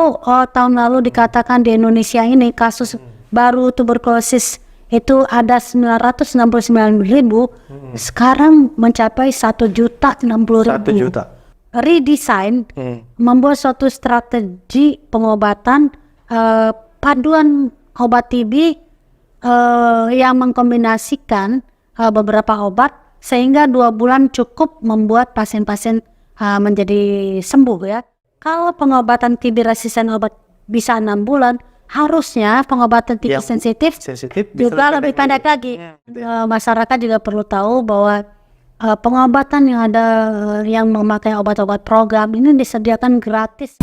Kalau tahun lalu dikatakan di Indonesia ini kasus baru tuberkulosis itu ada 969.000, sekarang mencapai 1.060.000. 1 juta. Redesign membuat suatu strategi pengobatan paduan obat TB yang mengkombinasikan beberapa obat sehingga 2 bulan cukup membuat pasien-pasien menjadi sembuh ya. Kalau pengobatan TB resisten obat bisa 6 bulan, harusnya pengobatan TB sensitif juga lebih pendek lagi. Masyarakat juga perlu tahu bahwa pengobatan yang ada yang memakai obat-obat program ini disediakan gratis.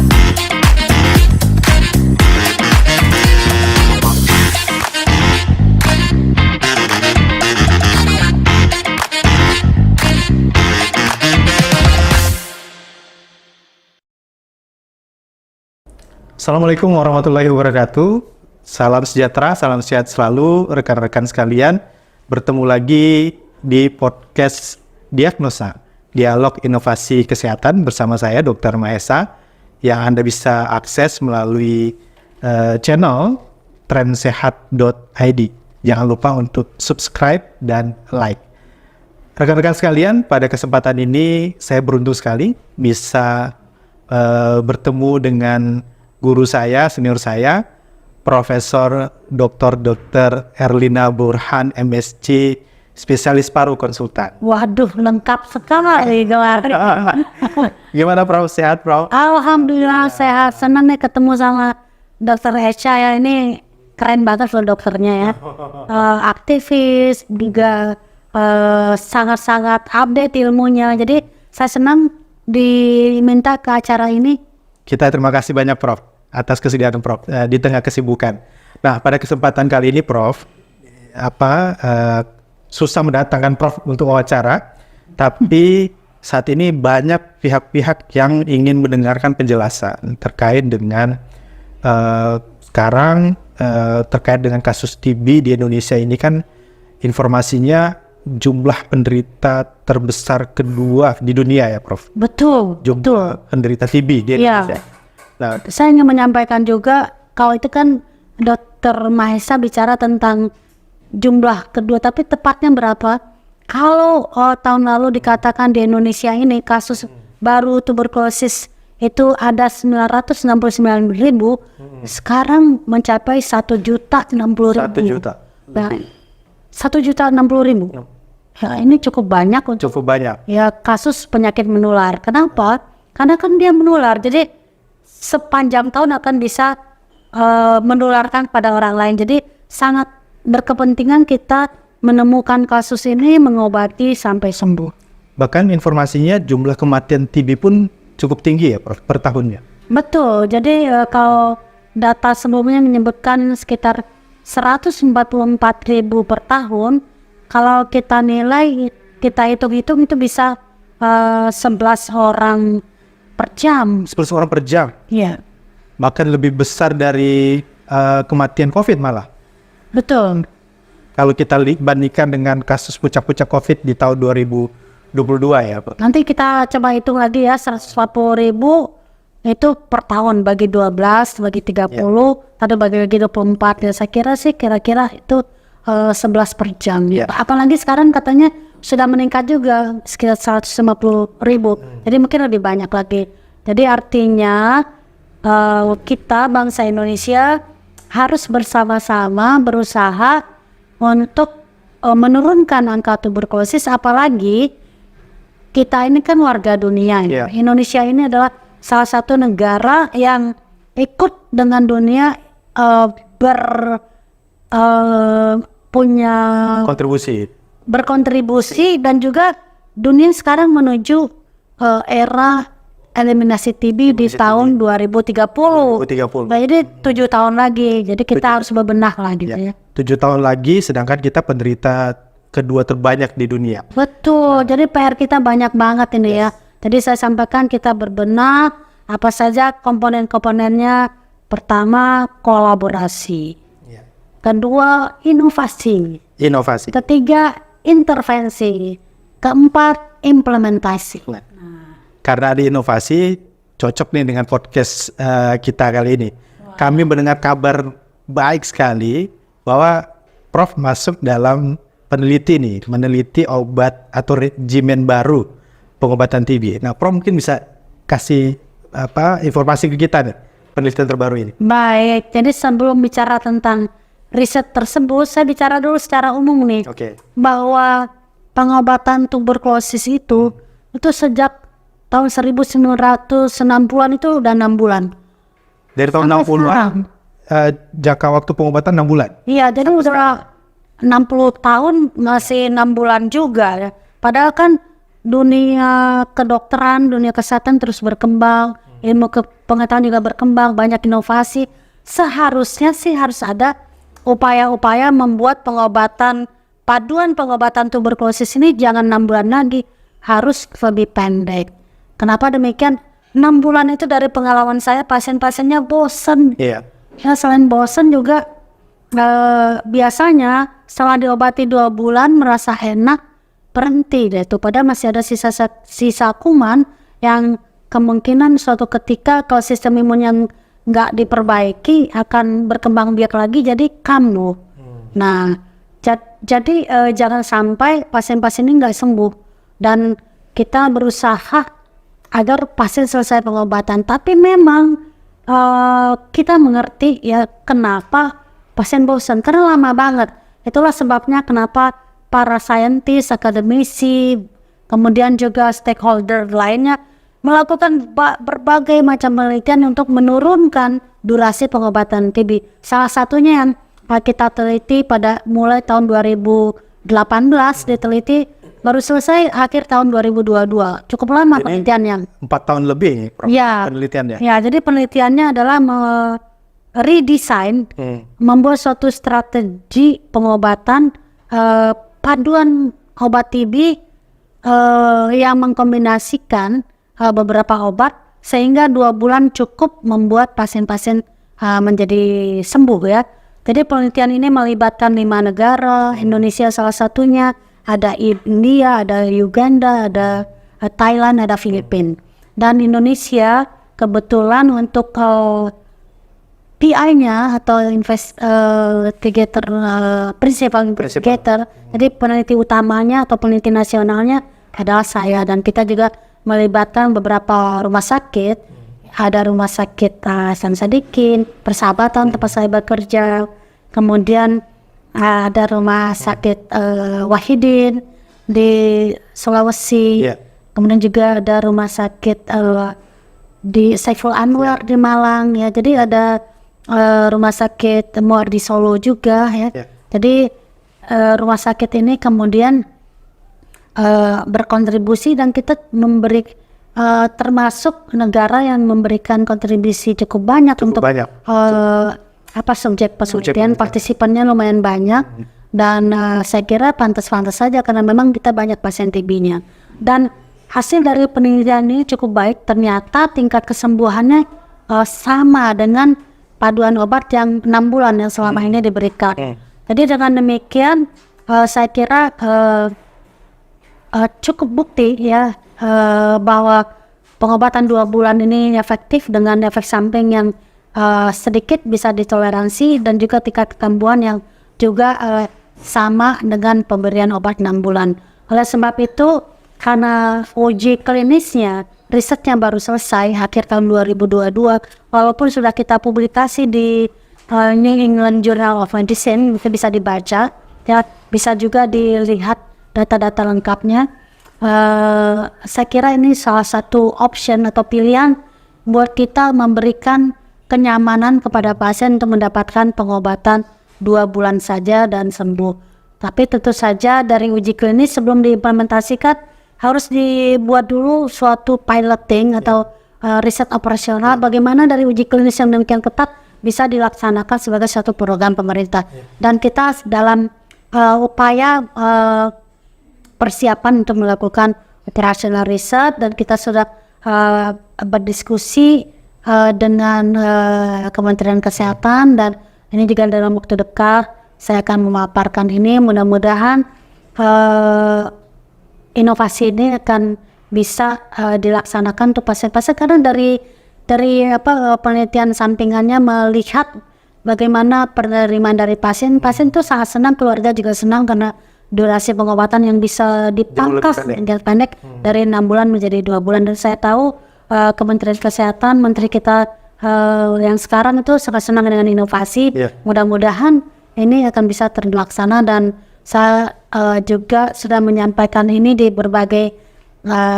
Assalamualaikum warahmatullahi wabarakatuh. Salam sejahtera, salam sehat selalu rekan-rekan sekalian. Bertemu lagi di podcast Diagnosa, Dialog Inovasi Kesehatan bersama saya Dr. Mahesa yang Anda bisa akses melalui channel trendsehat.id. Jangan lupa untuk subscribe dan like. Rekan-rekan sekalian, pada kesempatan ini saya beruntung sekali bisa bertemu dengan guru saya, senior saya, Profesor Dr. Erlina Burhan, MSc, spesialis paru konsultan. Waduh, lengkap sekali. Gimana Prof? Sehat Prof? Alhamdulillah sehat. Senang nih ketemu sama Dr. Esha ya. Ini keren banget loh dokternya ya. Aktivis, juga sangat-sangat update ilmunya. Jadi saya senang diminta ke acara ini. Kita terima kasih banyak Prof atas kesediaan Prof di tengah kesibukan. Nah, pada kesempatan kali ini Prof, susah mendatangkan Prof untuk wawancara, tapi saat ini banyak pihak-pihak yang ingin mendengarkan penjelasan terkait dengan sekarang terkait dengan kasus TB di Indonesia ini kan informasinya jumlah penderita terbesar kedua di dunia ya Prof. Betul. Jumlah penderita TB di Indonesia. Nah, saya ingin menyampaikan juga kalau itu kan Dr. Mahesa bicara tentang jumlah kedua, tapi tepatnya berapa? Kalau tahun lalu dikatakan di Indonesia ini kasus baru tuberkulosis itu ada 969.000, sekarang mencapai 1.060.000. 1 juta. Nah, 1.060.000. Ya, ini cukup banyak ya kasus penyakit menular. Kenapa? Karena kan dia menular, jadi sepanjang tahun akan bisa menularkan pada orang lain. Jadi sangat berkepentingan kita menemukan kasus ini, mengobati sampai sembuh. Bahkan informasinya jumlah kematian TB pun cukup tinggi ya Prof, per tahunnya. Betul, jadi kalau data sebelumnya menyebutkan sekitar 144.000 per tahun. Kalau kita nilai, kita hitung-hitung itu bisa 11 orang per jam. 11 orang per jam? Iya. Bahkan lebih besar dari kematian COVID malah. Betul. Kalau kita bandingkan dengan kasus puncak-puncak COVID di tahun 2022 ya Pak. Nanti kita coba hitung lagi ya, 140.000 itu per tahun bagi 12, bagi 30, atau bagi 24. Ya, saya kira sih kira-kira itu 11 per jam. Apalagi sekarang katanya sudah meningkat juga sekitar 150.000. Jadi mungkin lebih banyak lagi. Jadi artinya kita bangsa Indonesia harus bersama-sama berusaha untuk menurunkan angka tuberkulosis, apalagi kita ini kan warga dunia. Indonesia ini adalah salah satu negara yang ikut dengan dunia punya berkontribusi, dan juga dunia sekarang menuju era eliminasi TB di tahun 2030. Nah, jadi 7 tahun lagi, jadi kita harus berbenah lah gitu ya. 7 tahun lagi, sedangkan kita penderita kedua terbanyak di dunia. Betul, jadi PR kita banyak banget ini ya. Jadi saya sampaikan kita berbenah, apa saja komponen-komponennya. Pertama, kolaborasi. Kedua, inovasi. Ketiga, intervensi. Keempat, implementasi. Karena ada inovasi, cocok nih dengan podcast kita kali ini. Kami mendengar kabar baik sekali bahwa Prof masuk dalam meneliti obat atau regimen baru pengobatan TB. Nah, Prof mungkin bisa kasih informasi ke kita nih penelitian terbaru ini. Baik, jadi sebelum bicara tentang riset tersebut, saya bicara dulu secara umum nih. Oke. Bahwa pengobatan tuberkulosis itu sejak tahun 1960-an itu udah 6 bulan. Dari tahun Sampai 60-an, jangka waktu pengobatan 6 bulan. Iya, jadi udah 60 tahun masih 6 bulan juga ya. Padahal kan dunia kedokteran, dunia kesehatan terus berkembang, ilmu pengetahuan juga berkembang, banyak inovasi. Seharusnya sih harus ada upaya-upaya membuat paduan pengobatan tuberkulosis ini jangan 6 bulan lagi, harus lebih pendek. Kenapa demikian? 6 bulan itu dari pengalaman saya, pasien-pasiennya bosen. Iya. Ya, selain bosen juga biasanya setelah diobati 2 bulan merasa enak, berhenti deh tuh. Padahal masih ada sisa kuman yang kemungkinan suatu ketika kalau sistem imun yang nggak diperbaiki akan berkembang biak lagi, jadi kambuh. Nah, jadi jangan sampai pasien-pasien ini nggak sembuh, dan kita berusaha agar pasien selesai pengobatan. Tapi memang kita mengerti ya kenapa pasien bosan, karena lama banget. Itulah sebabnya kenapa para saintis, akademisi, kemudian juga stakeholder lainnya melakukan berbagai macam penelitian untuk menurunkan durasi pengobatan TB. Salah satunya yang kita teliti pada mulai tahun 2018 diteliti, baru selesai akhir tahun 2022. Cukup lama penelitiannya. 4 tahun lebih nih, Prof, penelitiannya. Ya, jadi penelitiannya adalah redesign, membuat suatu strategi pengobatan paduan obat TB yang mengkombinasikan beberapa obat sehingga 2 bulan cukup membuat pasien-pasien menjadi sembuh ya. Jadi penelitian ini melibatkan 5 negara, Indonesia salah satunya, ada India, ada Uganda, ada Thailand, ada Filipina. Dan Indonesia kebetulan untuk PI-nya atau investigator, principal investigator, jadi peneliti utamanya atau peneliti nasionalnya adalah saya, dan kita juga melibatkan beberapa rumah sakit. Ada rumah sakit Hasan Sadikin, Persahabatan tempat saya bekerja, kemudian ada rumah sakit Wahidin di Sulawesi, kemudian juga ada rumah sakit di Saiful Anwar di Malang ya. Jadi ada rumah sakit Muar di Solo juga ya. Jadi rumah sakit ini kemudian berkontribusi, dan kita memberi termasuk negara yang memberikan kontribusi cukup banyak untuk subjek penelitian, partisipannya lumayan banyak, dan saya kira pantas-pantas saja karena memang kita banyak pasien TB-nya. Dan hasil dari penelitian ini cukup baik, ternyata tingkat kesembuhannya sama dengan paduan obat yang 6 bulan yang selama ini diberikan. Jadi dengan demikian saya kira cukup bukti ya bahwa pengobatan 2 bulan ini efektif dengan efek samping yang sedikit bisa ditoleransi, dan juga tingkat kesembuhan yang juga sama dengan pemberian obat 6 bulan. Oleh sebab itu, karena uji klinisnya, risetnya baru selesai akhir tahun 2022, walaupun sudah kita publikasi di New England Journal of Medicine, bisa dibaca ya, bisa juga dilihat data-data lengkapnya. Saya kira ini salah satu option atau pilihan buat kita memberikan kenyamanan kepada pasien untuk mendapatkan pengobatan 2 bulan saja dan sembuh. Tapi tentu saja dari uji klinis sebelum diimplementasikan harus dibuat dulu suatu piloting atau riset operasional, bagaimana dari uji klinis yang demikian ketat bisa dilaksanakan sebagai suatu program pemerintah. Dan kita dalam upaya persiapan untuk melakukan operational riset, dan kita sudah berdiskusi dengan Kementerian Kesehatan, dan ini juga dalam waktu dekat saya akan memaparkan ini. Mudah-mudahan inovasi ini akan bisa dilaksanakan untuk pasien-pasien, karena dari penelitian sampingannya melihat bagaimana penerimaan dari pasien itu sangat senang, keluarga juga senang karena durasi pengobatan yang bisa dipangkas menjadi pendek dari 6 bulan menjadi 2 bulan. Dan saya tahu Kementerian Kesehatan, Menteri kita yang sekarang itu sangat senang dengan inovasi. Mudah-mudahan ini akan bisa terlaksana, dan saya juga sudah menyampaikan ini di berbagai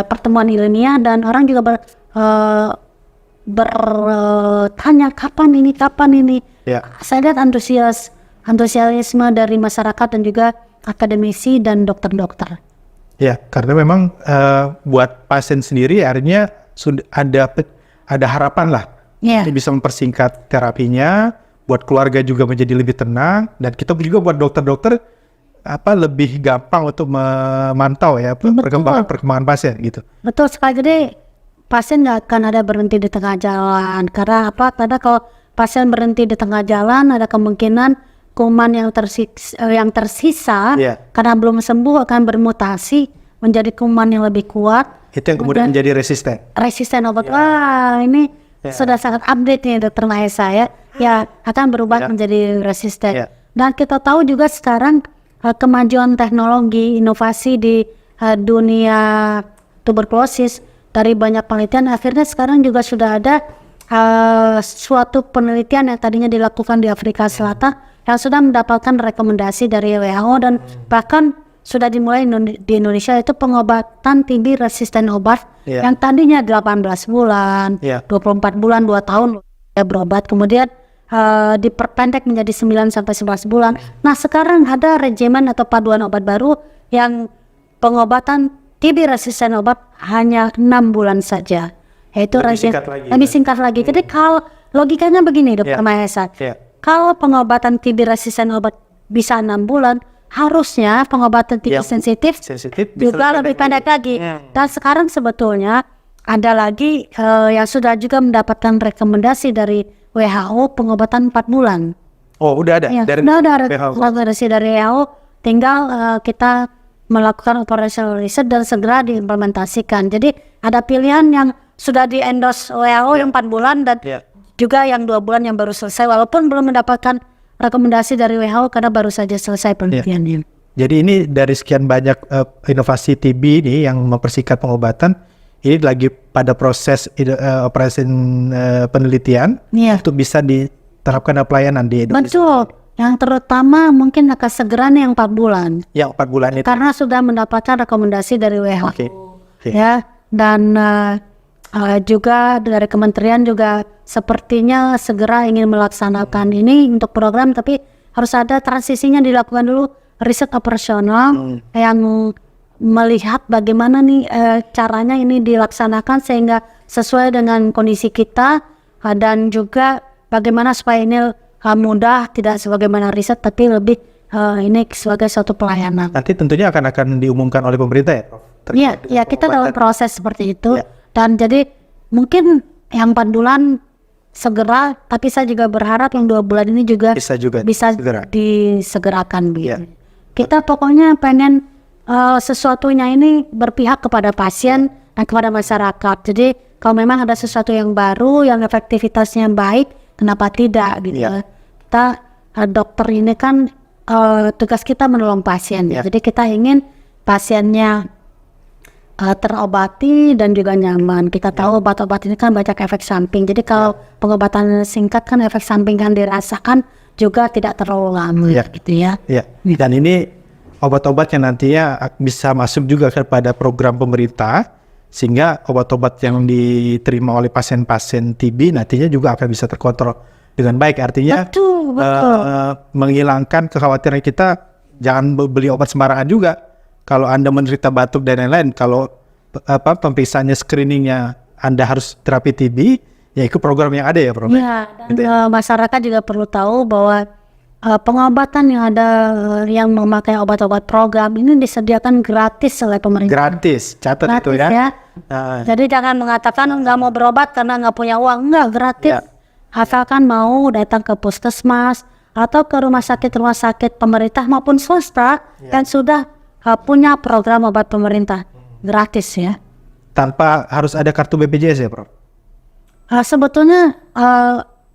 pertemuan ilmiah, dan orang juga bertanya kapan ini. Saya lihat antusiasme dari masyarakat dan juga akademisi dan dokter-dokter. Ya, karena memang buat pasien sendiri artinya sudah ada harapan lah. Ini bisa mempersingkat terapinya, buat keluarga juga menjadi lebih tenang, dan kita juga buat dokter-dokter lebih gampang untuk memantau ya perkembangan pasien gitu. Betul sekali. Jadi pasien nggak akan ada berhenti di tengah jalan. Karena karena kalau pasien berhenti di tengah jalan, ada kemungkinan kuman yang tersisa karena belum sembuh akan bermutasi menjadi kuman yang lebih kuat. Itu yang kemudian menjadi resisten obat. Wah, ini sudah sangat update nih Dr. Mahesa ya akan berubah menjadi resisten. Dan kita tahu juga sekarang kemajuan teknologi, inovasi di dunia tuberkulosis, dari banyak penelitian akhirnya sekarang juga sudah ada suatu penelitian yang tadinya dilakukan di Afrika Selatan yang sudah mendapatkan rekomendasi dari WHO, dan bahkan sudah dimulai di Indonesia, itu pengobatan TB resisten obat yang tadinya 18 bulan, 24 bulan, 2 tahun berobat, kemudian diperpendek menjadi 9-11 bulan. Nah, sekarang ada regimen atau paduan obat baru yang pengobatan TB resisten obat hanya 6 bulan saja, yaitu lebih singkat lagi. Jadi kalau logikanya begini Dr. Mahesa, kalau pengobatan TB resisten obat bisa 6 bulan, harusnya pengobatan TB sensitif juga lebih pendek lagi. Dan sekarang sebetulnya ada lagi yang sudah juga mendapatkan rekomendasi dari WHO, pengobatan 4 bulan. Oh, udah ada? Sudah ada rekomendasi dari WHO, tinggal kita melakukan operational research dan segera diimplementasikan. Jadi ada pilihan yang sudah di-endorse WHO yang 4 bulan, dan juga yang 2 bulan yang baru selesai, walaupun belum mendapatkan rekomendasi dari WHO karena baru saja selesai penelitiannya. Jadi ini dari sekian banyak inovasi TB ini yang mempersingkat pengobatan, ini lagi pada proses operasi penelitian untuk bisa diterapkan pelayanan di Indonesia. Betul. Yang terutama mungkin akan segera nih yang 4 bulan. Yang 4 bulan itu. Karena sudah mendapatkan rekomendasi dari WHO. Ya, dan juga dari kementerian juga sepertinya segera ingin melaksanakan ini untuk program, tapi harus ada transisinya, dilakukan dulu riset operasional yang melihat bagaimana nih caranya ini dilaksanakan sehingga sesuai dengan kondisi kita, dan juga bagaimana supaya ini mudah, tidak sebagaimana riset tapi lebih ini sebagai suatu pelayanan. Nanti tentunya akan diumumkan oleh pemerintah ya Prof? Iya, kita dalam proses seperti itu. Dan jadi mungkin yang 4 bulan segera, tapi saya juga berharap yang 2 bulan ini juga bisa disegerakan. Kita pokoknya pengen sesuatunya ini berpihak kepada pasien dan kepada masyarakat. Jadi kalau memang ada sesuatu yang baru, yang efektivitasnya baik, kenapa tidak gitu. Kita dokter ini kan tugas kita menolong pasien. Jadi kita ingin pasiennya terobati dan juga nyaman. Kita tahu obat-obat ini kan banyak efek samping. Jadi kalau pengobatan singkat kan efek samping kan dirasakan juga tidak terlalu lama gitu ya. Dan ini obat-obat yang nantinya bisa masuk juga kepada program pemerintah, sehingga obat-obat yang diterima oleh pasien-pasien TB nantinya juga akan bisa terkontrol dengan baik. Artinya betul. menghilangkan kekhawatiran kita, jangan beli obat sembarangan juga. Kalau Anda menderita batuk dan lain-lain, kalau pemeriksaannya, screeningnya Anda harus terapi TB, ya itu program yang ada ya Prof? Iya, dan masyarakat juga perlu tahu bahwa pengobatan yang ada yang memakai obat-obat program ini disediakan gratis oleh pemerintah. Gratis, catat itu ya. Jadi jangan mengatakan nggak mau berobat karena nggak punya uang. Enggak, gratis. Asalkan mau datang ke puskesmas atau ke rumah sakit pemerintah maupun swasta yang sudah punya program obat pemerintah gratis ya. tanpa harus ada kartu BPJS ya, Prof? Sebetulnya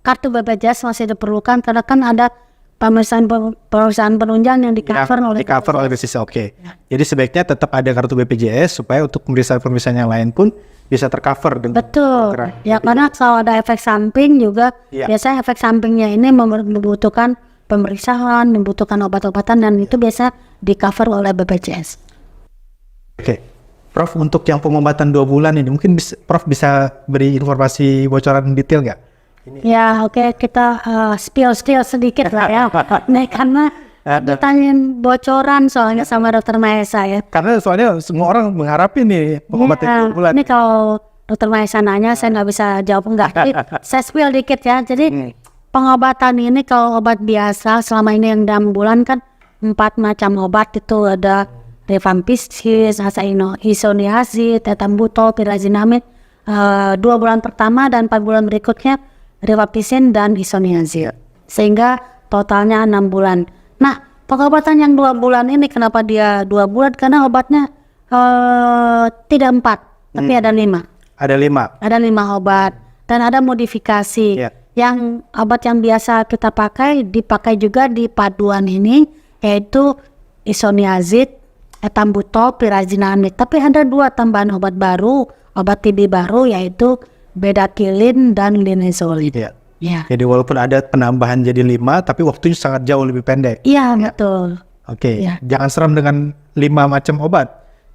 kartu BPJS masih diperlukan karena kan ada perusahaan penunjang yang di-cover oleh BPJS. Oke. Jadi sebaiknya tetap ada kartu BPJS supaya untuk pemeriksaan-pemeriksaan yang lain pun bisa tercover dengan Betul. program. Ya karena kalau ada efek samping juga Iya. biasanya efek sampingnya ini membutuhkan pemeriksaan, membutuhkan obat-obatan dan itu biasa di-cover oleh BPJS. Oke. Prof, untuk yang pengobatan 2 bulan ini mungkin Prof bisa beri informasi bocoran detail nggak? Ya oke, kita spill sedikit lah ya. Nih karena ditanyain bocoran soalnya sama Dokter Mahesa ya. Karena soalnya semua orang mengharapin nih pengobatan 2 bulan. Ini kalau Dokter Mahesa nanya saya nggak bisa jawab enggak. Jadi, saya spill dikit ya. Jadi pengobatan ini kalau obat biasa selama ini yang 6 bulan kan 4 macam obat itu ada rifampicin, isoniazid, etambutol, pyrazinamide. 2 bulan pertama dan 4 bulan berikutnya rifampicin dan isoniazid. Sehingga totalnya 6 bulan. Nah, pengobatan yang 2 bulan ini kenapa dia 2 bulan? Karena obatnya tidak 4, tapi ada 5. Ada 5. Ada 5 obat dan ada modifikasi. Iya. Yang obat yang biasa kita pakai dipakai juga di paduan ini yaitu isoniazid, etambutol, pyrazinamide. Tapi ada 2 tambahan obat baru, obat TB baru yaitu bedaquiline dan linezolid. Iya. Ya. Jadi walaupun ada penambahan jadi 5, tapi waktunya sangat jauh lebih pendek. Iya, betul. Oke, Iya. jangan seram dengan 5 macam obat.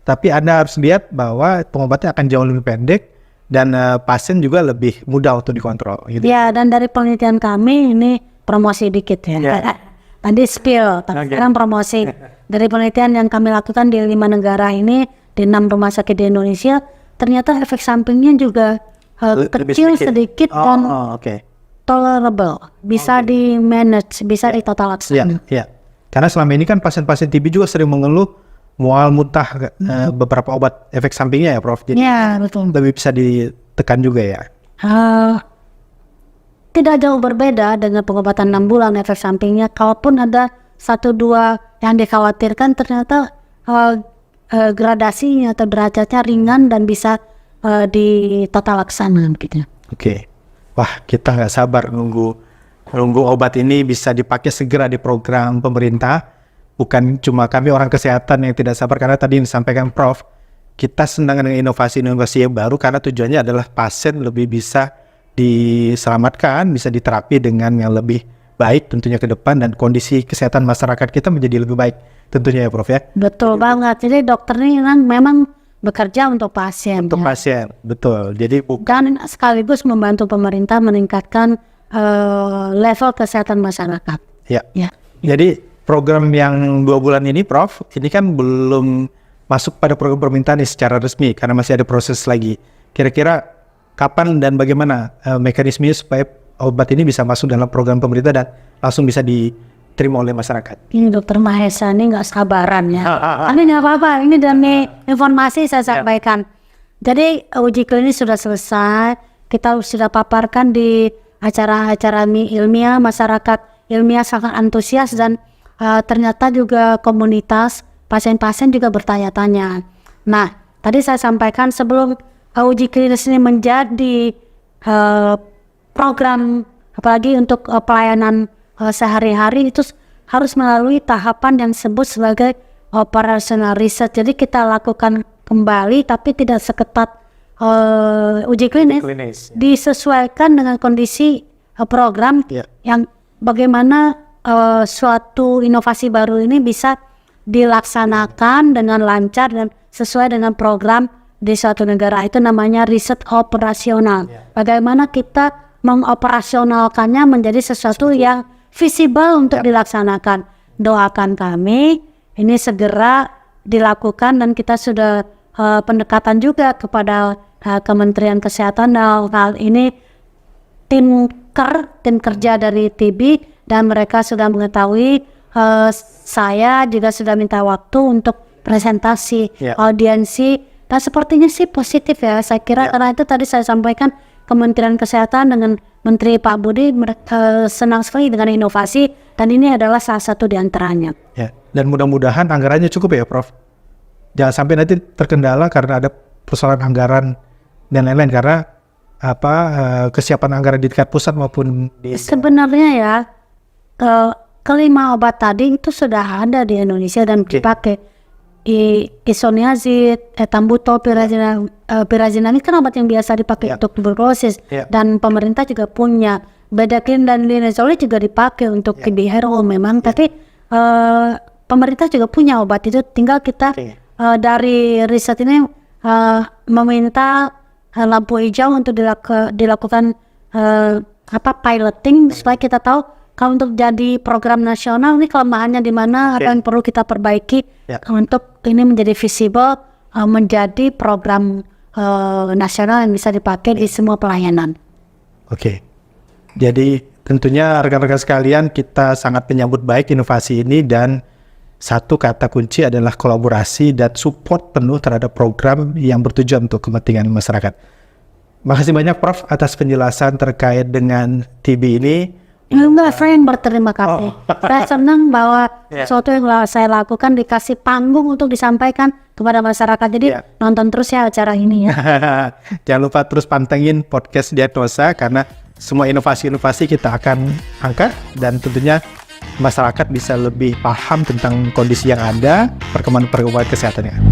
Tapi Anda harus lihat bahwa pengobatannya akan jauh lebih pendek dan pasien juga lebih mudah untuk dikontrol. Gitu. Ya, dan dari penelitian kami ini promosi dikit ya. Ya. Tadi spill, tapi Oke. sekarang promosi. Dari penelitian yang kami lakukan di 5 negara ini, di 6 rumah sakit di Indonesia, ternyata efek sampingnya juga Lebih kecil sedikit dan oke. tolerable, bisa di manage, bisa di total laksana. Iya. Karena selama ini kan pasien-pasien TB juga sering mengeluh mual, muntah, beberapa obat efek sampingnya ya, Prof. Jadi Ya, betul. lebih bisa ditekan juga ya. Tidak jauh berbeda dengan pengobatan 6 bulan efek sampingnya. Kalaupun ada 1-2 yang dikhawatirkan, ternyata gradasinya atau derajatnya ringan dan bisa di total laksana gitu. Oke. Wah, kita nggak sabar nunggu obat ini bisa dipakai segera di program pemerintah. Bukan cuma kami orang kesehatan yang tidak sabar, karena tadi yang disampaikan Prof, kita senang dengan inovasi-inovasi yang baru karena tujuannya adalah pasien lebih bisa diselamatkan, bisa diterapi dengan yang lebih baik tentunya ke depan, dan kondisi kesehatan masyarakat kita menjadi lebih baik tentunya ya, Prof ya. Betul banget. Jadi dokter ini memang bekerja untuk pasien. Untuk pasien, betul. Jadi Dan sekaligus membantu pemerintah meningkatkan level kesehatan masyarakat. ya. Ya. Jadi program yang 2 bulan ini, Prof, ini kan belum masuk pada program permintaan secara resmi karena masih ada proses lagi. Kira-kira kapan dan bagaimana mekanismenya supaya obat ini bisa masuk dalam program pemerintah dan langsung bisa diterima oleh masyarakat? Ini Dokter Mahesa ini nggak sabaran ya. Ini nggak apa-apa, ini demi informasi saya sampaikan. Jadi uji klinis sudah selesai, kita sudah paparkan di acara-acara ilmiah, masyarakat ilmiah sangat antusias dan ternyata juga komunitas pasien-pasien juga bertanya-tanya. Nah, tadi saya sampaikan sebelum uji klinis ini menjadi program, apalagi untuk pelayanan sehari-hari, itu harus melalui tahapan yang disebut sebagai operational research. Jadi kita lakukan kembali tapi tidak seketat uji klinis, disesuaikan dengan kondisi program yang bagaimana suatu inovasi baru ini bisa dilaksanakan dengan lancar dan sesuai dengan program di suatu negara. Itu namanya riset operasional. Bagaimana kita mengoperasionalkannya menjadi sesuatu yang visible untuk dilaksanakan. Doakan kami ini segera dilakukan, dan kita sudah pendekatan juga kepada Kementerian Kesehatan. Hal ini tim kerja dari TB, dan mereka sudah mengetahui. Saya juga sudah minta waktu untuk presentasi audiensi, dan sepertinya sih positif ya. Saya kira karena itu tadi saya sampaikan Kementerian Kesehatan dengan Menteri Pak Budi senang sekali dengan inovasi, dan ini adalah salah satu di antaranya. Ya, dan mudah-mudahan anggarannya cukup ya, Prof. Jangan sampai nanti terkendala karena ada persoalan anggaran dan lain-lain karena kesiapan anggaran di tingkat pusat maupun di Sebenarnya ya, kelima obat tadi itu sudah ada di Indonesia dan dipakai. Isoniazid, etambutol, pirazinamid kan obat yang biasa dipakai untuk tuberkulosis, dan pemerintah juga punya. Bedakin dan linezolid juga dipakai untuk TB HRO memang, tapi pemerintah juga punya obat itu, tinggal kita dari riset ini meminta lampu hijau untuk dilakukan piloting supaya kita tahu kalau untuk jadi program nasional ini kelemahannya di mana, apa yang perlu kita perbaiki untuk ini menjadi visible, menjadi program nasional yang bisa dipakai di semua pelayanan. Jadi tentunya rekan-rekan sekalian, kita sangat menyambut baik inovasi ini, dan satu kata kunci adalah kolaborasi dan support penuh terhadap program yang bertujuan untuk kepentingan masyarakat. Makasih banyak Prof atas penjelasan terkait dengan TB ini. Enggak, saya yang berterima kasih. Saya senang bahwa sesuatu yang saya lakukan dikasih panggung untuk disampaikan kepada masyarakat. Jadi nonton terus ya acara ini ya. Jangan lupa terus pantengin podcast Diagnosa, karena semua inovasi-inovasi kita akan angkat, dan tentunya masyarakat bisa lebih paham tentang kondisi yang ada, perkembangan kesehatan yang ada.